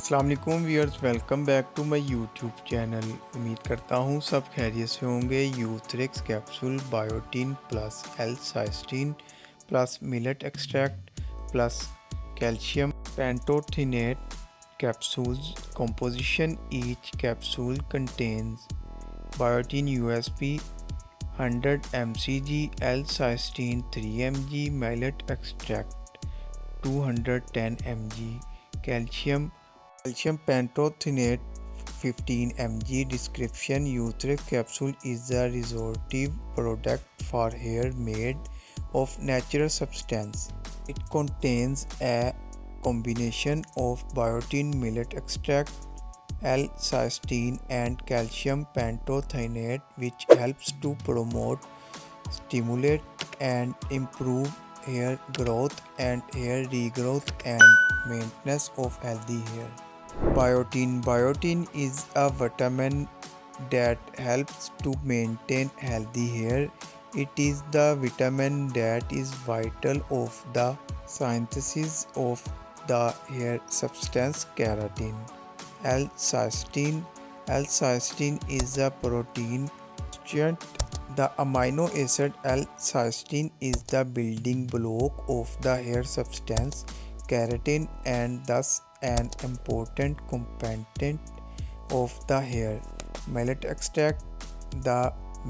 अस्सलाम वालेकुम viewers, welcome back to my YouTube channel. उम्मीद करता हूँ सब खैरियत से होंगे। Youthrix capsule biotin plus L cysteine plus millet extract plus calcium pantothenate capsules composition. Each capsule contains biotin USP 100 mcg, L-cysteine 3 mg, millet extract 210 mg, calcium pantothenate 15 mg. Description: Euthrix capsule is a restorative product for hair made of natural substance. It contains a combination of biotin, millet extract, L-cysteine and calcium pantothenate, which helps to promote, stimulate and improve hair growth and hair regrowth and maintenance of healthy hair. Biotin is a vitamin that helps to maintain healthy hair. It is the vitamin that is vital of the synthesis of the hair substance keratin. L-cysteine is a protein constituent. The amino acid L-cysteine is the building block of the hair substance keratin and thus an important component of the hair. Millet extract: the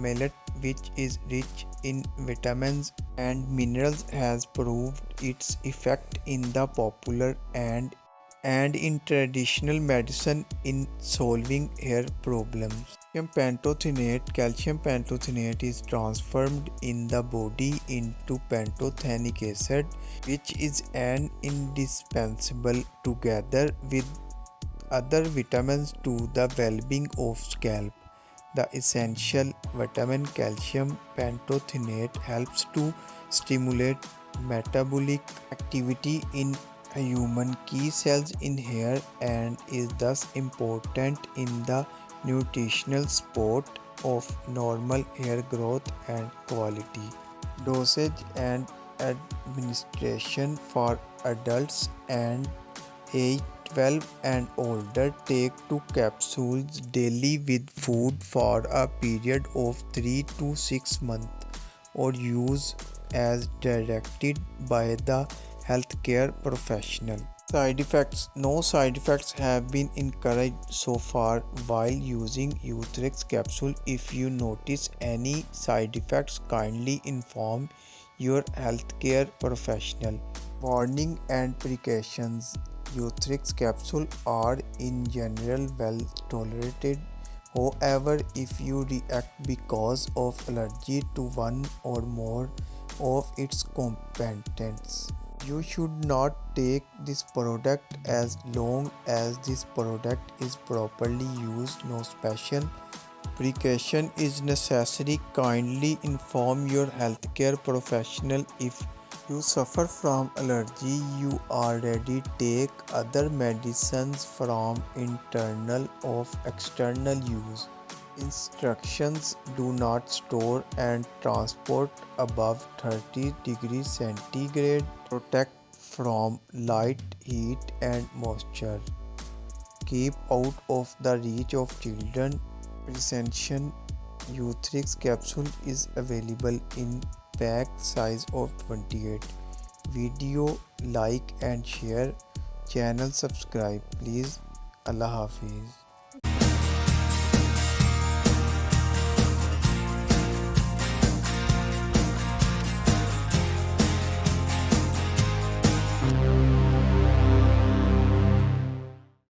millet, which is rich in vitamins and minerals, has proved its effect in the popular and in traditional medicine in solving hair problems. Calcium pantothenate is transformed in the body into pantothenic acid, which is an indispensable together with other vitamins to the well-being of scalp. The essential vitamin calcium pantothenate helps to stimulate metabolic activity in human key cells in hair and is thus important in the nutritional support of normal hair growth and quality. Dosage and administration: for adults and age 12 and older, take 2 capsules daily with food for a period of 3 to 6 months or use as directed by the healthcare professional. Side effects: no side effects have been encouraged so far while using Euthrix capsule. If you notice any side effects, kindly inform your healthcare professional. Warning and precautions: Euthrix capsule are in general well tolerated. However, if you react because of allergy to one or more of its components, you should not take this product as long as this product is properly used. No special precaution is necessary. Kindly inform your healthcare professional if you suffer from allergy. You already take other medicines from internal or external use. Instructions: do not store and transport above 30 degrees centigrade. Protect from light, heat and moisture. Keep out of the reach of children. Presentation: Euthrix capsule is available in pack size of 28. Video like and share. Channel subscribe please. Allah Hafiz.